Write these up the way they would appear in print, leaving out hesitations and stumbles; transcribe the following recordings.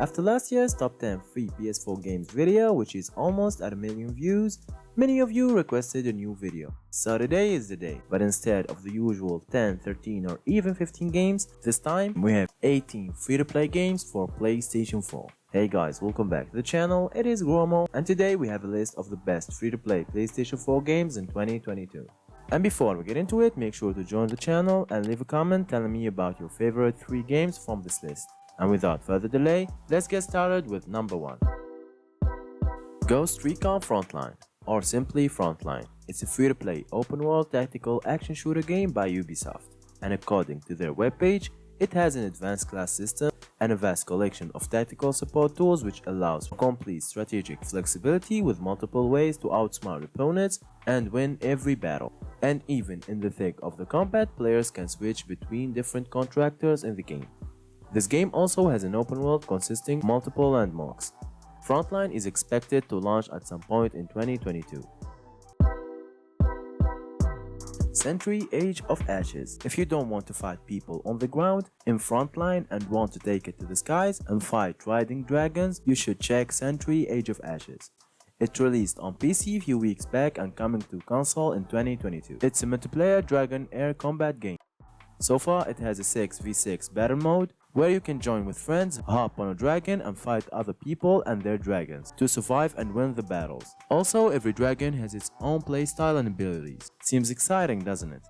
After last year's top 10 free PS4 games video, which is almost at 1 million views, many of you requested a new video. So today is the day, but instead of the usual 10, 13 or even 15 games, this time we have 18 free-to-play games for PlayStation 4. Hey guys, welcome back to the channel, it is Gromo, and today we have a list of the best free-to-play PlayStation 4 games in 2022. And before we get into it, make sure to join the channel and leave a comment telling me about your favorite 3 games from this list. And without further delay, let's get started with number 1. Ghost Recon Frontline, or simply Frontline. It's a free-to-play open-world tactical action shooter game by Ubisoft, and according to their webpage, it has an advanced class system and a vast collection of tactical support tools which allows for complete strategic flexibility with multiple ways to outsmart opponents and win every battle. And even in the thick of the combat, players can switch between different contractors in the game. This game also has an open world consisting of multiple landmarks. Frontline is expected to launch at some point in 2022. Sentry Age of Ashes. If you don't want to fight people on the ground in Frontline and want to take it to the skies and fight riding dragons, you should check Sentry Age of Ashes. It released on PC a few weeks back and coming to console in 2022. It's a multiplayer dragon air combat game. So far it has a 6v6 battle mode where you can join with friends, hop on a dragon and fight other people and their dragons to survive and win the battles. Also, every dragon has its own playstyle and abilities. Seems exciting, doesn't it?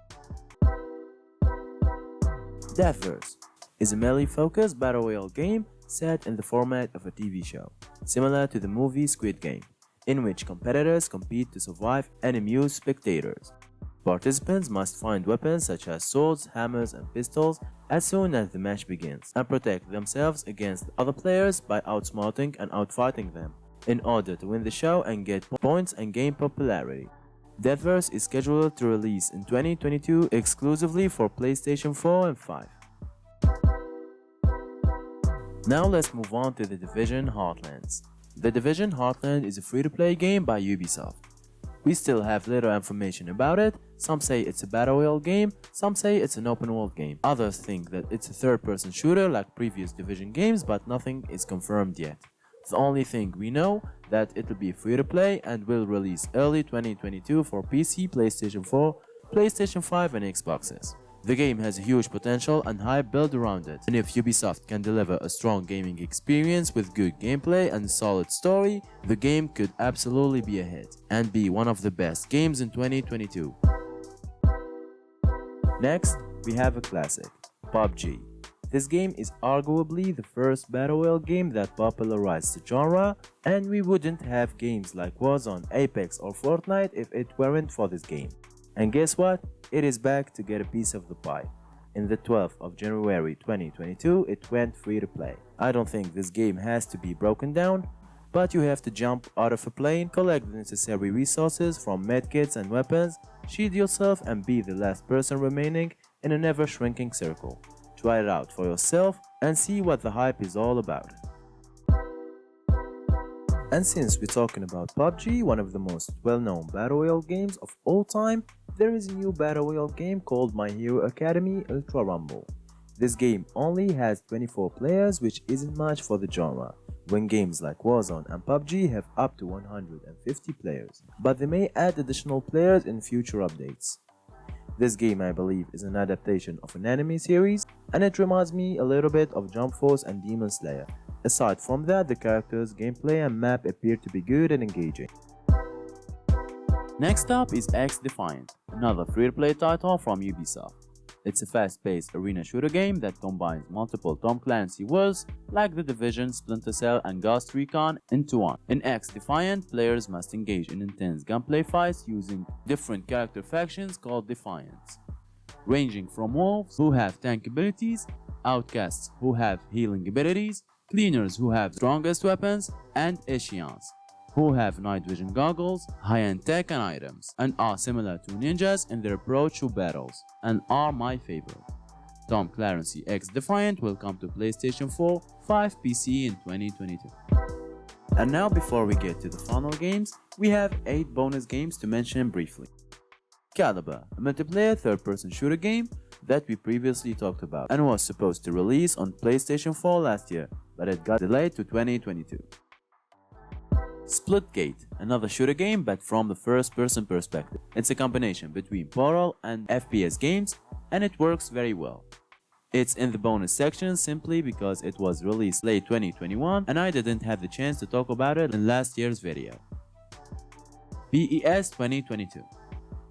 Deathverse is a melee-focused battle royale game set in the format of a TV show, similar to the movie Squid Game, in which competitors compete to survive and amuse spectators. Participants must find weapons such as swords, hammers and pistols as soon as the match begins and protect themselves against other players by outsmarting and outfighting them in order to win the show and get points and gain popularity. Deathverse is scheduled to release in 2022 exclusively for PlayStation 4 and 5. Now let's move on to The Division Heartlands. The Division Heartland is a free-to-play game by Ubisoft. We still have little information about it. Some say it's a battle royale game, some say it's an open world game. Others think that it's a third-person shooter like previous Division games, but nothing is confirmed yet. The only thing we know that it'll be free to play and will release early 2022 for PC, PlayStation 4, PlayStation 5 and Xboxes. The game has a huge potential and hype built around it, and if Ubisoft can deliver a strong gaming experience with good gameplay and a solid story, the game could absolutely be a hit and be one of the best games in 2022. Next, we have a classic, PUBG. This game is arguably the first battle royale game that popularized the genre, and we wouldn't have games like Warzone, Apex or Fortnite if it weren't for this game. And guess what? It is back to get a piece of the pie. In the 12th of January 2022, it went free to play. I don't think this game has to be broken down, but you have to jump out of a plane, collect the necessary resources from medkits and weapons, shield yourself and be the last person remaining in an ever-shrinking circle. Try it out for yourself and see what the hype is all about. And since we're talking about PUBG, one of the most well-known battle royale games of all time, there is a new battle royale game called My Hero Academia Ultra Rumble. This game only has 24 players, which isn't much for the genre, when games like Warzone and PUBG have up to 150 players, but they may add additional players in future updates. This game, I believe, is an adaptation of an anime series, and it reminds me a little bit of Jump Force and Demon Slayer. Aside from that, the characters, gameplay and map appear to be good and engaging. Next up is Xdefiant, another free-to-play title from Ubisoft. It's a fast-paced arena shooter game that combines multiple Tom Clancy worlds like The Division, Splinter Cell and Ghost Recon into one. In Xdefiant, players must engage in intense gunplay fights using different character factions called Defiants, ranging from wolves who have tank abilities, outcasts who have healing abilities, cleaners who have strongest weapons, and Ashians who have night vision goggles, high-end tech and items, and are similar to ninjas in their approach to battles, and are my favorite. Tom Clancy Xdefiant will come to PlayStation 4, 5, PC in 2022. And now before we get to the final games, we have 8 bonus games to mention briefly. Caliber, a multiplayer third-person shooter game that we previously talked about and was supposed to release on PlayStation 4 last year, but it got delayed to 2022. Splitgate, another shooter game but from the first-person perspective. It's a combination between Portal and FPS games, and it works very well. It's in the bonus section simply because it was released late 2021 and I didn't have the chance to talk about it in last year's video. PES 2022.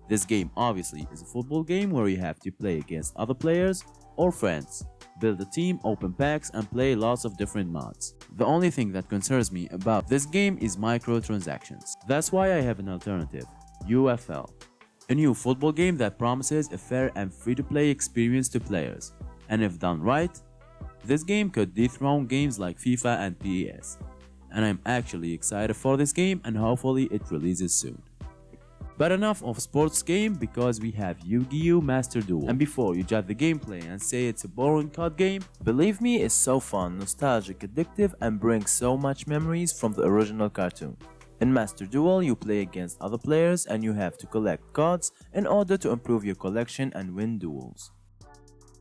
This game obviously is a football game where you have to play against other players or friends, build a team, open packs, and play lots of different mods. The only thing that concerns me about this game is microtransactions. That's why I have an alternative, UFL. A new football game that promises a fair and free-to-play experience to players. And if done right, this game could dethrone games like FIFA and PES. And I'm actually excited for this game and hopefully it releases soon. But enough of sports game because we have Yu-Gi-Oh! Master Duel. And before you judge the gameplay and say it's a boring card game, believe me, it's so fun, nostalgic, addictive, and brings so much memories from the original cartoon. In Master Duel, you play against other players and you have to collect cards in order to improve your collection and win duels.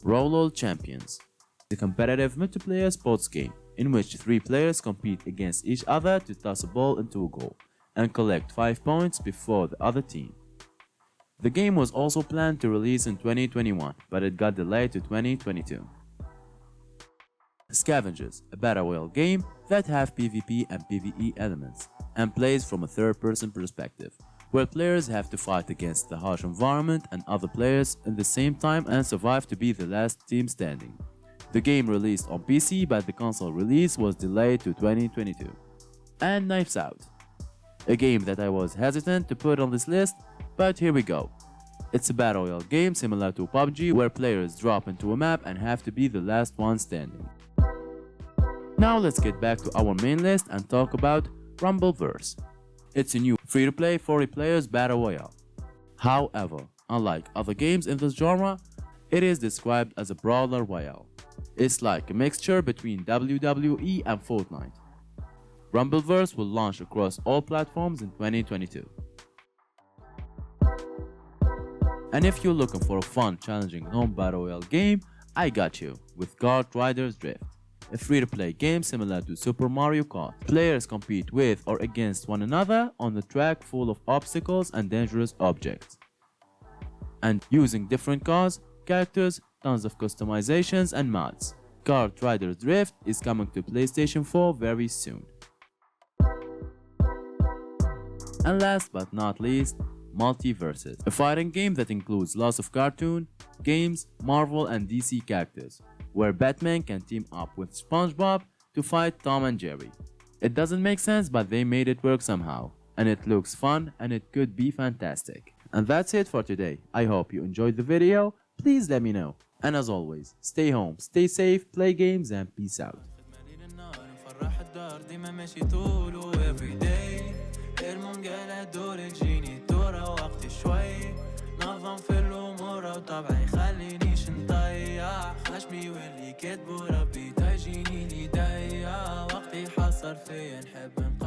Royale Champions, the competitive multiplayer sports game in which 3 players compete against each other to toss a ball into a goal and collect 5 points before the other team. The game was also planned to release in 2021, but it got delayed to 2022. Scavengers, a battle royale game that have PvP and PvE elements and plays from a third-person perspective, where players have to fight against the harsh environment and other players at the same time and survive to be the last team standing. The game released on PC, but the console release was delayed to 2022. And Knives Out, a game that I was hesitant to put on this list, but here we go. It's a battle royale game similar to PUBG where players drop into a map and have to be the last one standing. Now let's get back to our main list and talk about Rumbleverse. It's a new free-to-play 40 players battle royale. However, unlike other games in this genre, it is described as a brawler royale. It's like a mixture between WWE and Fortnite. Rumbleverse will launch across all platforms in 2022. And if you're looking for a fun, challenging non-battle royale game, I got you with Kart Riders Drift, a free-to-play game similar to Super Mario Kart. Players compete with or against one another on a track full of obstacles and dangerous objects. And using different cars, characters, tons of customizations and mods. Kart Riders Drift is coming to PlayStation 4 very soon. And last but not least, Multiverses, a fighting game that includes lots of cartoon, games, Marvel and DC characters, where Batman can team up with SpongeBob to fight Tom and Jerry. It doesn't make sense, but they made it work somehow, and it looks fun and it could be fantastic. And that's it for today. I hope you enjoyed the video. Please let me know. And as always, stay home, stay safe, play games, and peace out. نظم في الأمور وطبعي خلينيش نضيع خشمي واللي كاتبه ربي تجيني لي ضيع وقتي حصر فيا نحب